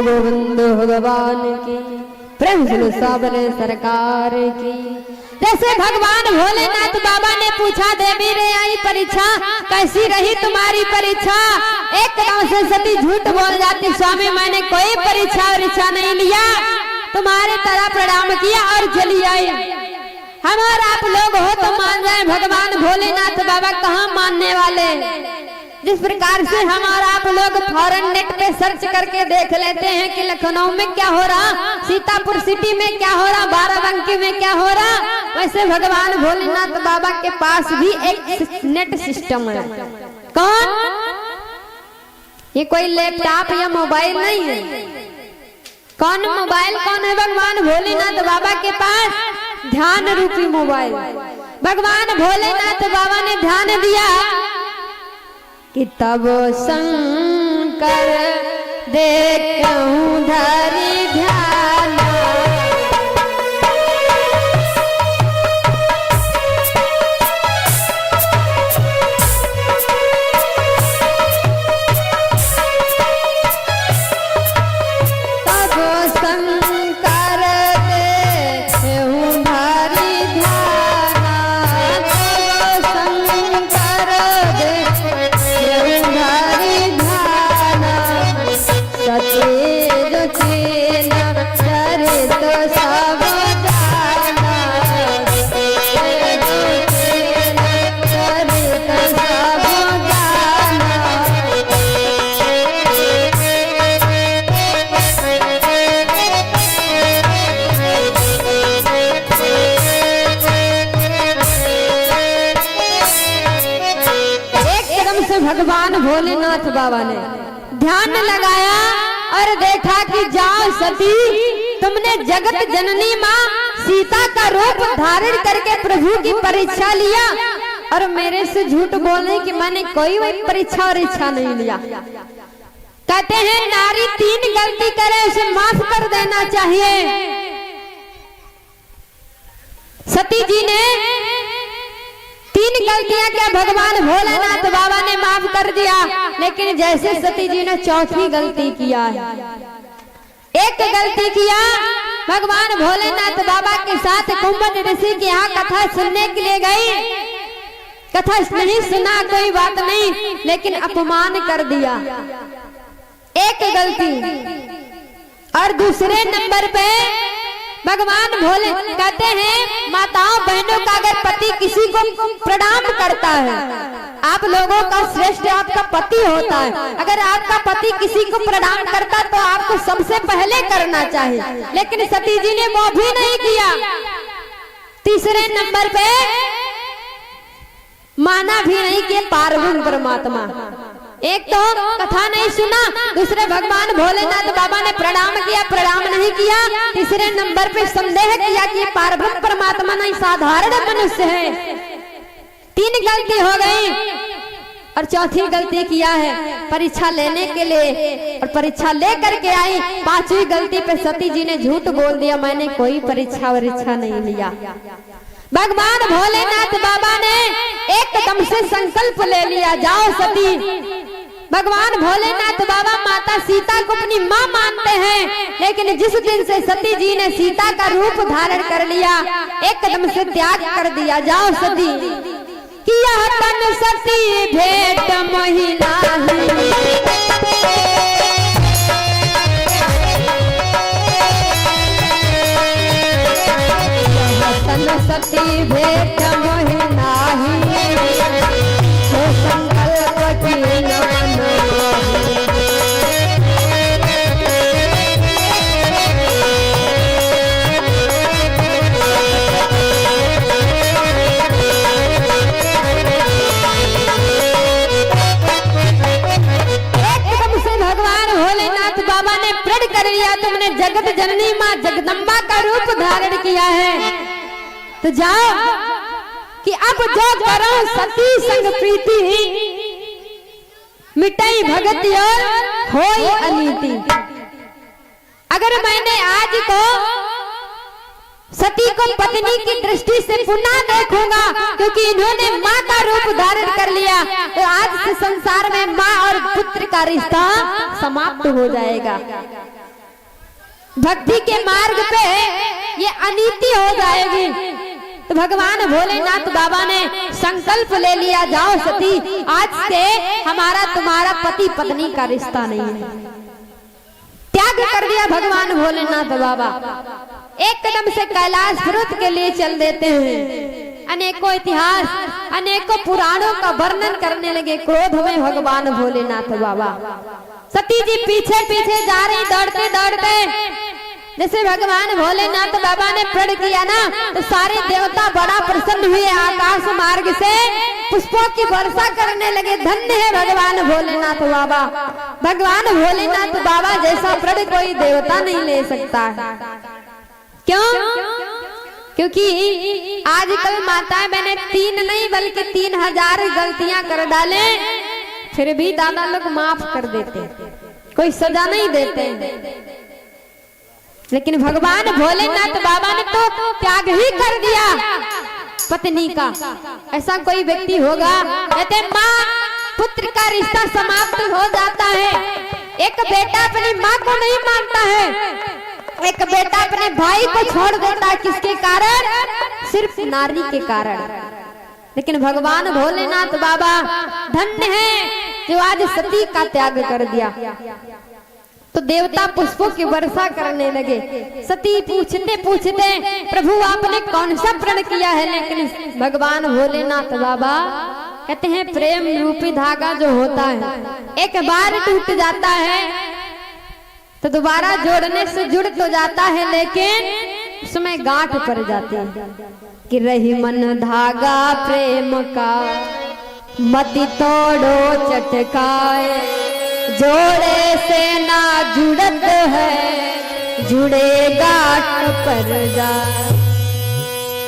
गोविंद भगवान की, प्रेम से साबले सरकार की। जैसे भगवान भोलेनाथ बाबा ने पूछा, देवी रे आई परीक्षा, कैसी रही तुम्हारी परीक्षा? एकदम से सती झूठ बोल जाती, स्वामी मैंने कोई परीक्षा नहीं लिया, तुम्हारे तरह प्रणाम किया और चली आई। हम और आप लोग हो तो मान जाए, भगवान भोलेनाथ बाबा कहाँ मानने वाले। जिस प्रकार से हम और आप लोग फॉरेन नेट पे सर्च करके देख लेते हैं कि लखनऊ में क्या हो रहा, सीतापुर सिटी में क्या हो रहा, बाराबंकी में क्या हो रहा, वैसे भगवान भोलेनाथ बाबा के पास भी एक नेट सिस्टम है। कौन? ये कोई लैपटॉप या मोबाइल नहीं है। कौन मोबाइल? कौन है? भगवान भोलेनाथ बाबा के पास ध्यान रूपी मोबाइल। भगवान भोलेनाथ बाबा ने ध्यान दिया कि तब शंकर देखूं धरि ध्यान, तब शंकर देखूं धरि ध्यान, तब शंकर भगवान भोलेनाथ बाबा ने ध्यान लगाया और देखा कि जाओ सती, तुमने जगत जननी माँ सीता का रूप धारण करके प्रभु की परीक्षा लिया और मेरे से झूठ बोलने कि मैंने कोई परीक्षा और इच्छा नहीं लिया। कहते हैं नारी 3 गलती करे उसे माफ कर देना चाहिए। सती जी ने 3 गलतियां क्या भगवान भोलेनाथ बाबा ने माफ कर दिया, लेकिन जैसे सती जी ने 4थी गलती किया, एक गलती किया, भगवान भोलेनाथ बाबा के साथ कुंभन ऋषि के यहाँ कथा सुनने के लिए गई। कथा नहीं सुना कोई बात नहीं, लेकिन अपमान कर दिया, एक गलती। और दूसरे नंबर पे भगवान भोले कहते हैं माताओं बहनों का अगर पति किसी को प्रणाम करता है, आप लोगों का श्रेष्ठ आपका पति होता है, अगर आपका पति किसी को प्रणाम करता तो आपको सबसे पहले करना चाहिए, लेकिन सती जी ने वो भी नहीं किया। तीसरे नंबर पे माना भी नहीं कि पार्वती परमात्मा, एक तो कथा नहीं सुना, दूसरे भगवान भोलेनाथ बाबा ने प्रणाम किया, प्रणाम नहीं किया, तीसरे नंबर पे संदेह किया कि पार्वती परमात्मा नहीं साधारण मनुष्य है। 3 गलती हो गई और 4थी गलती किया है परीक्षा लेने के लिए, और परीक्षा लेकर के आई। 5वीं गलती पे सती जी ने झूठ बोल दिया, मैंने कोई परीक्षा नहीं लिया। भगवान भोलेनाथ बाबा ने एकदम से संकल्प ले लिया, जाओ सती। भगवान भोलेनाथ बाबा माता सीता को अपनी माँ मानते हैं, लेकिन जिस दिन से सती जी ने सीता का रूप धारण कर लिया, एकदम से त्याग कर दिया, जाओ सती। कि यह तन सती भेंट महिला सती भेंट मोहि नाही, तो संकल्प की एकदम से भगवान भोलेनाथ बाबा ने प्रण कर लिया, तुमने जगत जननी माँ जगदम्बा का रूप धारण किया है, तो जाओ कि अब जो करो सती संग प्रीति, मिटाई भगति और होई अनीति। अगर मैंने आज को सती को पत्नी की दृष्टि से पुनः देखूंगा, क्योंकि इन्होंने माँ का रूप धारण कर लिया, तो आज से संसार में माँ और पुत्र का रिश्ता समाप्त हो जाएगा। भक्ति के मार्ग पे ये अनीति हो जाएगी। तो भगवान भोलेनाथ बाबा ने संकल्प ले लिया, जाओ सती, आज से हमारा तुम्हारा पति पत्नी का रिश्ता नहीं है। त्याग कर दिया भगवान भोलेनाथ बाबा। एक कदम से कैलाश पर्वत के लिए चल देते हैं। अनेकों इतिहास, अनेकों पुराणों का वर्णन करने लगे क्रोध में भगवान भोलेनाथ बाबा। सती जी पीछे पीछे जा रही, दौड़ते दौड़ते। जैसे भगवान भोलेनाथ बाबा ने प्रण किया ना, तो सारे देवता बड़ा प्रसन्न हुए, आकाश मार्ग से पुष्पों की वर्षा करने लगे। धन्य है भगवान भोलेनाथ बाबा। भगवान भोलेनाथ बाबा जैसा प्रण कोई देवता नहीं ले सकता है। क्यों? क्योंकि आजकल माताएं मैंने 3 नहीं बल्कि 3000 गलतियां कर डाले, फिर भी दादा लोग माफ कर देते, कोई सजा नहीं देते। लेकिन भगवान भोलेनाथ बाबा ने तो त्याग ही कर दिया पत्नी का। ऐसा कोई व्यक्ति होगा, कहते माँ पुत्र का रिश्ता समाप्त हो जाता है। एक बेटा अपनी माँ को नहीं मानता है, एक बेटा अपने भाई को छोड़ देता है। किसके कारण? सिर्फ नारी के कारण। लेकिन भगवान भोलेनाथ बाबा धन्य है जो आज सती का त्याग कर दिया। तो देवता पुष्पों की वर्षा करने लगे। सती पूछते पूछते प्रभु आपने कौन सा प्रण किया है? लेकिन भगवान भोलेनाथ बाबा कहते हैं प्रेम रूपी धागा जो होता है एक बार टूट जाता है तो दोबारा जोड़ने से जुड़ तो जाता है, लेकिन उसमें गांठ पड़ जाती है कि रही मन धागा प्रेम का, मति तोड़ो चटकाए, जोड़े से ना जुड़त है, जुड़े गांठ पर जा।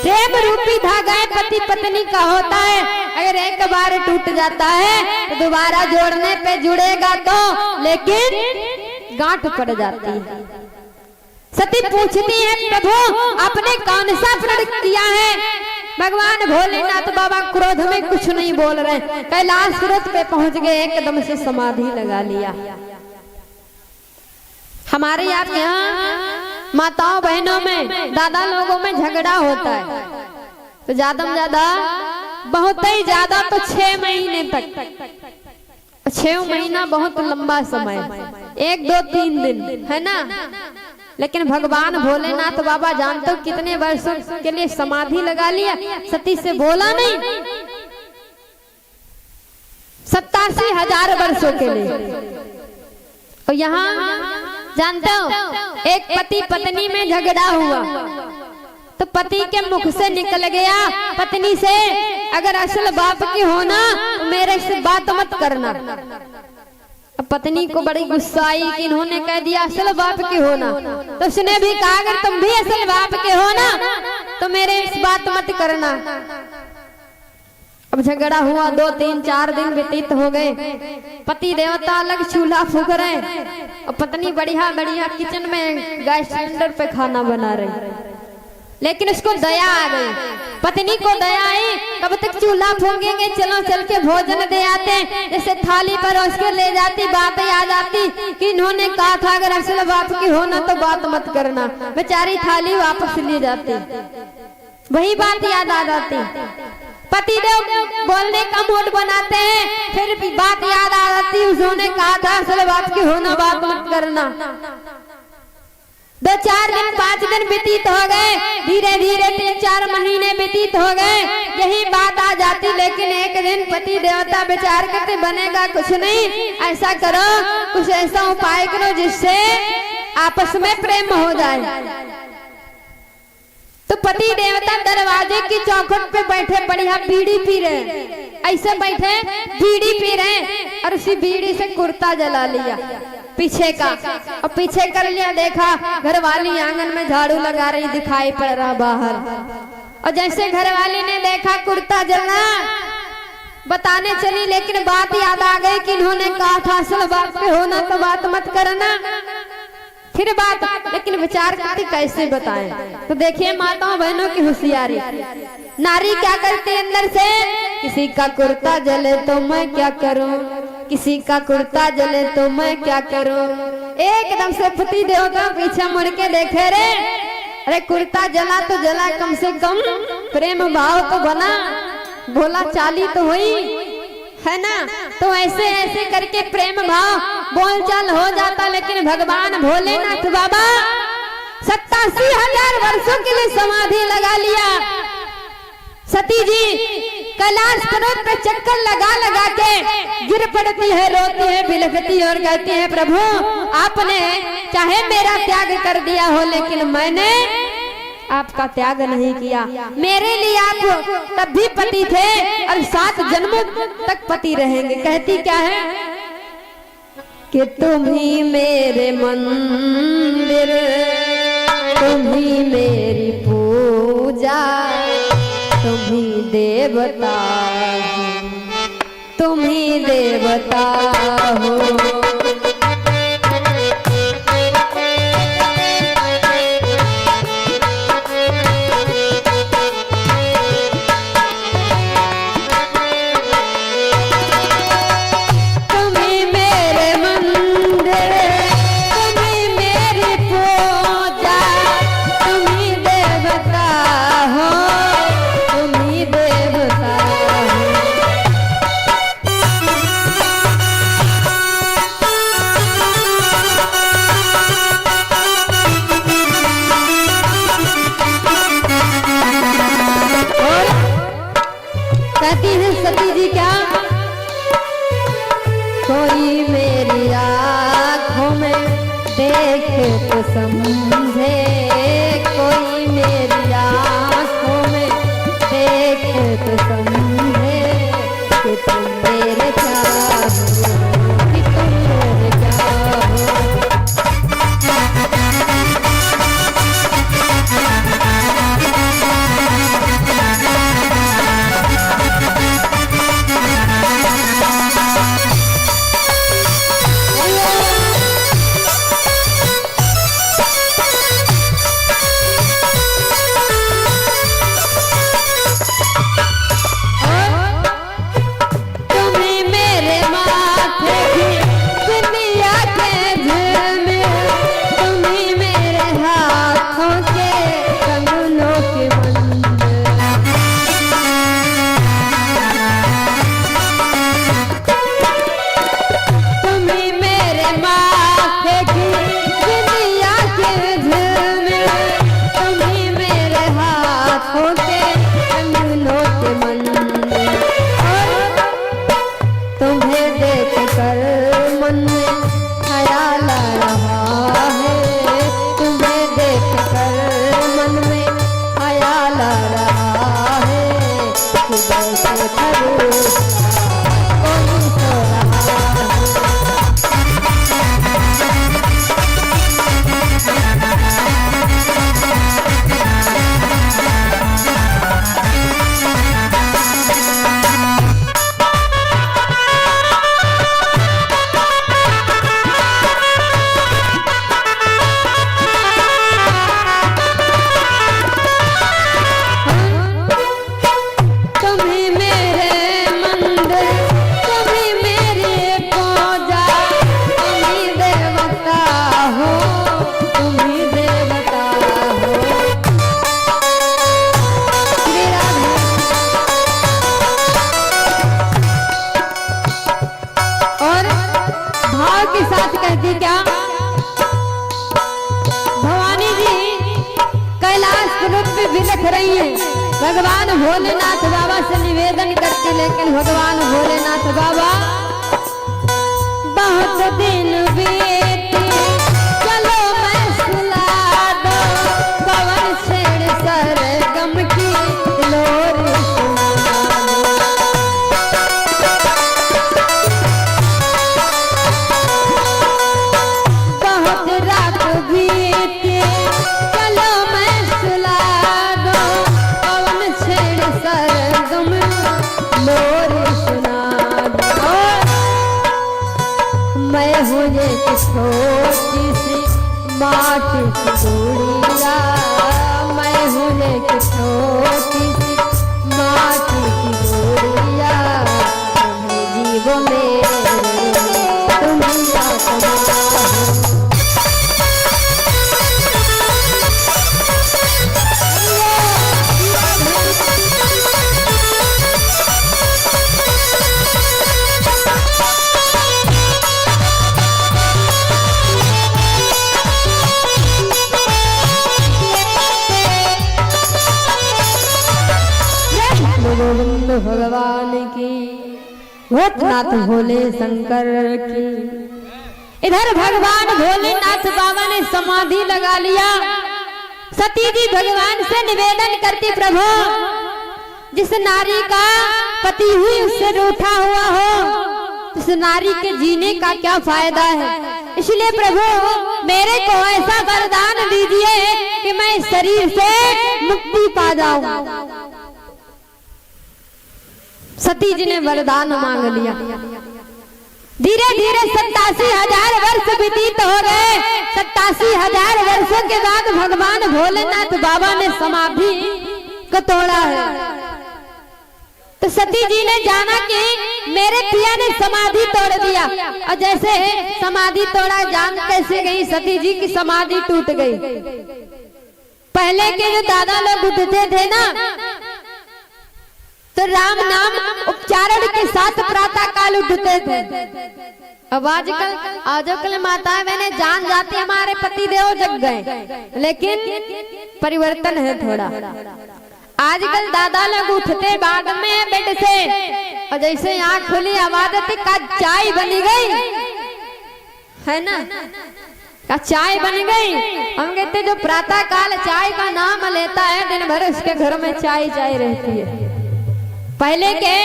प्रेम रूपी धागा पति पत्नी का होता है, अगर एक बार टूट जाता है तो दोबारा जोड़ने पे जुड़ेगा तो, लेकिन गांठ पड़ जाती है। सती पूछती है प्रभु आपने कौन सा प्रण किया है? भगवान भोलेनाथ बाबा क्रोध में कुछ नहीं बोल रहे, कैलाश पर्वत पे पहुंच गए, एकदम से समाधि लगा लिया। हमारे यहाँ माताओं बहनों में, दादा लोगों में झगड़ा होता है तो ज्यादा में ज्यादा, बहुत ही ज्यादा तो 6 महीने तक। 6 महीना बहुत लंबा समय, 1 2 3 दिन है ना। लेकिन भगवान भोलेनाथ बाबा जानते हो कितने वर्षों के लिए समाधि लगा लिया। सती से बोला नहीं, 87,000 वर्षों के लिए। और यहाँ जानते हो एक पति पत्नी में झगड़ा हुआ तो पति के मुख से निकल गया पत्नी से, अगर असल बाप की होना तो मेरे से बात मत करना। अब पत्नी को बड़ी गुस्सा आई कि इन्होंने कह दिया असल बाप के होना, तो उसने भी कहा अगर तुम भी असल बाप के हो ना तो मेरे इस बात मत करना। अब झगड़ा हुआ, 2 3 4 दिन व्यतीत हो गए। पति देवता अलग चूल्हा फूंक रहे और पत्नी बढ़िया बढ़िया किचन में गैस सिलेंडर पे खाना बना रही। लेकिन उसको दया आ गई, पत्नी को दया आई, कब तक चूल्हा फूंकेंगे, चलो चल के भोजन दे आते। जैसे थाली पर उसके ले जाती, बातें आ जाती कि इन्होंने कहा था अगर असल बाप की होना तो बात मत करना। बेचारी थाली वापस ले जाती, वही बात याद आ जाती। पति देव बोलने का मूड बनाते हैं, फिर भी बात याद आ जाती, उन्होंने कहा था असल बाप की होना बात मत करना। 2 4 दिन 5 दिन व्यतीत हो गए, धीरे धीरे 3 4 महीने व्यतीत हो गए, यही बात आ जाती। लेकिन एक दिन पति देवता विचार करते बनेगा कुछ नहीं, ऐसा करो कुछ ऐसा उपाय करो जिससे आपस में प्रेम हो जाए। तो पति देवता दरवाजे की चौखट पे बैठे बढ़िया बीड़ी पी रहे, ऐसे बैठे बीड़ी पी रहे और उसी बीड़ी से कुर्ता जला लिया पीछे का, और पीछे कर लिया। देखा घरवाली आंगन में झाड़ू लगा रही, दिखाई पड़ रहा बाहर। और जैसे घरवाली ने देखा कुर्ता जलना, बताने चली, लेकिन बात याद आ गई कि इन्होंने कहा था असल बाप पे होना तो बात मत करना। फिर बात, लेकिन विचार करती कैसे बताएं। तो देखिए माताओं बहनों की होशियारी, नारी क्या करती है अंदर से, किसी का कुर्ता जले तो मैं क्या करूं, किसी का कुर्ता जले तो मैं क्या करूं, एकदम से पति देव का पीछे मुड़ के देखे रे, अरे कुर्ता जला तो जला, कम से कम प्रेम भाव तो बना, बोला चाली तो हुई है ना। तो ऐसे ऐसे करके प्रेम भाव बोलचाल हो जाता, लेकिन भगवान भोलेनाथ बाबा 87,000 वर्षों के लिए समाधि लगा लिया। सती जी कैलाश पर्वत पे चक्कर लगा लगा के गिर पड़ती है, रोती है, बिलखती और कहती है प्रभु आपने चाहे मेरा त्याग कर दिया हो, लेकिन मैंने आपका त्याग नहीं किया। मेरे लिए आप तब भी पति थे और 7 जन्मों तक पति रहेंगे। कहती क्या है कि तुम ही मेरे मंदिर, तुम ही मेरी पूजा, तुम ही देवता हो, तुम ही देवता हो। कहती है सती जी क्या, कोई मेरी आँखों में देखे तो समझे, कोई मेरी आँखों में देखे तो समझे कि तुम मेरे चाहो, कि तुम मेरे चाहो। कहती क्या, भवानी जी कैलाश पर्वत पे बिलख रही है, भगवान भोलेनाथ बाबा से निवेदन करती, लेकिन भगवान भोलेनाथ बाबा बहुत दिन बीते, चलो मैं सुला दो पवन छेड़ सरगम की लोरी छोटी सी माटी की गुड़िया, मैं हूँ एक छोटी सी माटी की गुड़िया, तुम्हें जीवो मेरे तुम्हें भूतनाथ भोले शंकर की। इधर भगवान भोलेनाथ बाबा ने समाधि लगा लिया। सती जी भगवान से निवेदन करती, प्रभु जिस नारी का पति हुई उससे रूठा हुआ हो, उस नारी के जीने का क्या फायदा है। इसलिए प्रभु मेरे को ऐसा वरदान दीजिए कि मैं इस शरीर से मुक्ति पा जाऊं। सती जी ने वरदान मांग लिया। धीरे धीरे 87,000 वर्ष व्यतीत हो गए। 87,000 वर्षों के बाद भगवान भोलेनाथ बाबा ने समाधि को तोड़ा है। तो सती जी ने जाना कि मेरे पिया ने समाधि तोड़ दिया। और जैसे समाधि तोड़ा, जान कैसे गई सती जी की समाधि टूट गई। पहले के जो दादा लोग उठते थे ना, तो राम नाम उच्चारण के साथ प्रातः काल उठते थे। अब आजकल माताएं बहने जान जाती हमारे पति देव जग गए, लेकिन परिवर्तन है थोड़ा। आजकल दादा लोग उठते बाद में बेड से, और जैसे आँख खुली आवाज आती का चाय बनी गई है ना, का चाय बन गई। हम कहते जो प्रातः काल चाय का नाम लेता है, दिन भर उसके घर में चाय चाय रहती है। पहले के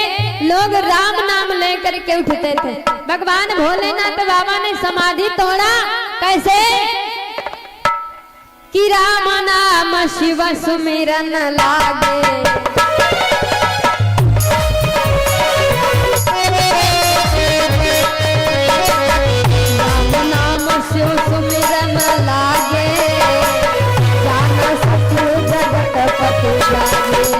लोग राम नाम लेकर के उठते थे। भगवान भोलेनाथ बाबा ने समाधि तोड़ा। कैसे कि राम नाम शिव सुमिरन लागे, राम नाम शिव सुमिरन लागे, जाना सत्य जगत पति लागे।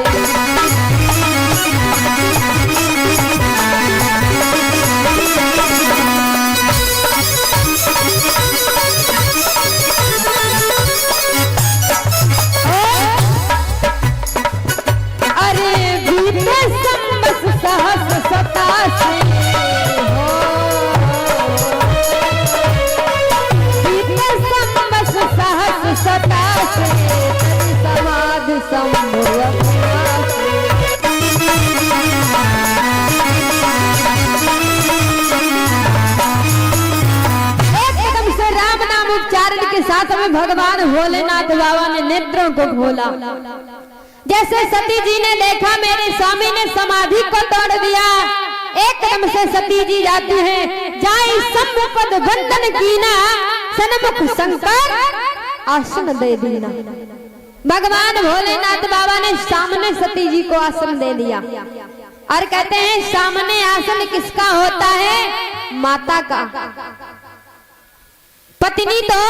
साथ में भगवान भोलेनाथ बाबा ने नेत्रों को खोला। जैसे सती जी ने देखा मेरे स्वामी ने समाधि को तोड़ दिया, एकदम से सती जी जाती हैं, जाए सम्मुपद बंधन कीना, सन्मुख शंकर आसन दे दीना। भगवान भोलेनाथ बाबा ने सामने सती जी को आसन दे दिया और कहते हैं सामने आसन किसका होता है? माता का। पत्नी तो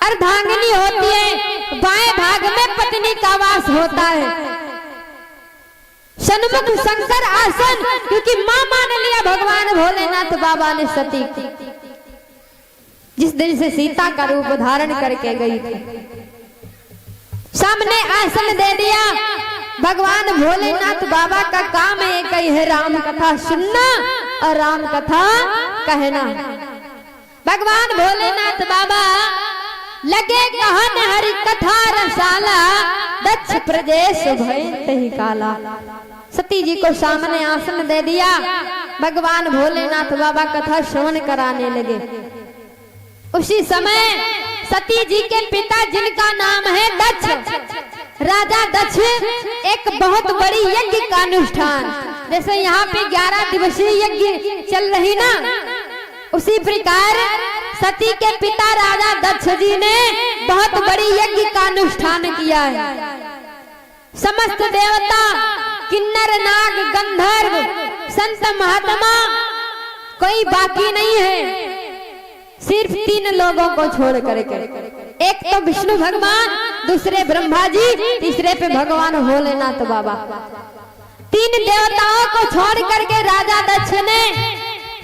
अर्धांगिनी होती है, बाएं भाग में पत्नी का वास होता है। सन्मुख शंकर आसन, क्योंकि मां मान लिया भगवान भोलेनाथ बाबा ने सती की, जिस दिन से सीता का रूप धारण करके गई थी। सामने आसन दे दिया। भगवान भोलेनाथ बाबा का काम एक ही है, राम कथा सुनना और राम कथा कहना। भगवान भोलेनाथ बाबा लगे कहन हरि कथा रसाला, दक्ष प्रदेश भय तहि काला। सती जी को सामने आसन दे दिया। भगवान भोलेनाथ बाबा कथा श्रवण कराने लगे। उसी समय सती जी के पिता जिनका नाम है दक्ष, राजा दक्ष, एक बहुत बड़ी यज्ञ का अनुष्ठान, जैसे यहाँ पे 11 दिवसीय यज्ञ चल रही ना, उसी प्रकार सती के पिता राजा दक्ष जी ने बहुत बड़ी यज्ञ का अनुष्ठान किया है। समस्त देवता, किन्नर, नाग, गंधर्व, संत महात्मा कोई बाकी नहीं है, सिर्फ 3 लोगों को छोड़ करके। एक तो विष्णु भगवान, दूसरे ब्रह्मा जी, तीसरे पे भगवान भोलेनाथ बाबा। 3 देवताओं को छोड़ करके राजा दक्ष ने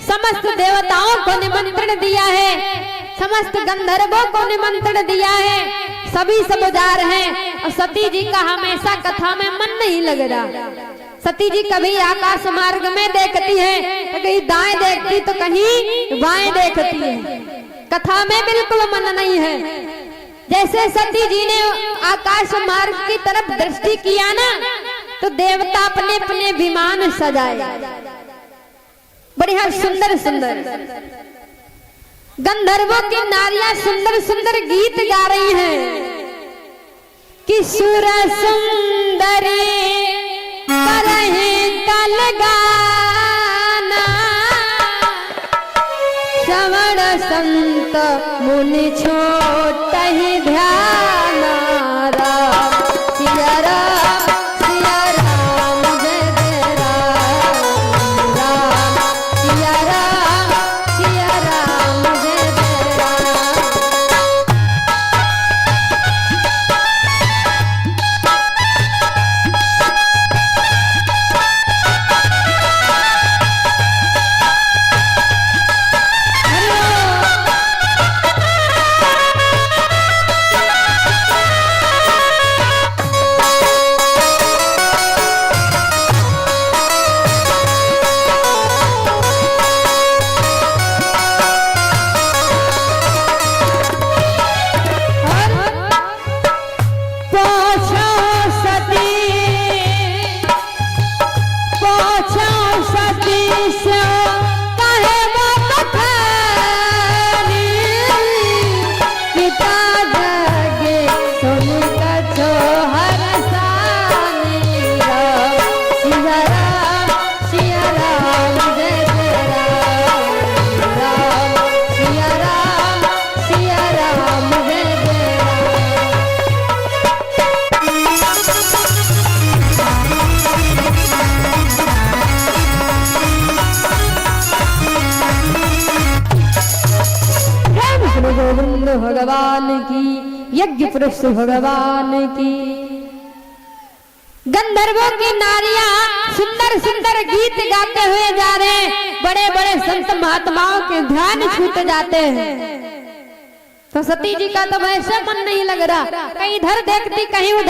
समस्त देवताओं को निमंत्रण दिया है, समस्त गंधर्वों को निमंत्रण दिया है, सभी सब जा रहे हैं। और सती जी का हमेशा कथा में मन नहीं लग रहा। सती जी कभी आकाश मार्ग में देखती है, तो कहीं दाएं देखती तो कहीं बाएं देखती है, कथा में बिल्कुल मन नहीं है। जैसे सती जी ने आकाश मार्ग की तरफ दृष्टि किया ना, तो देवता अपने अपने विमान सजाए। बढ़िया सुंदर सुंदर गंधर्वों की नारियां सुंदर सुंदर गीत गा रही हैं कि सुर सुंदरी करहि कल गाना श्रवण संत मुनि छोट ही ध्यान राम सिया राम सिया राम जय जय राम राम सिया राम जय जय राम। गोविंद भगवान की, यज्ञ पुरुष भगवान की। गंधर्वों की नारियां सुंदर सुंदर गीत गाते हुए जा रहे हैं, बड़े बड़े संत महात्माओं के ध्यान छूट जाते हैं। तो सती जी का तो वैसे मन नहीं लग रहा, कहीं इधर देखती कहीं उधर।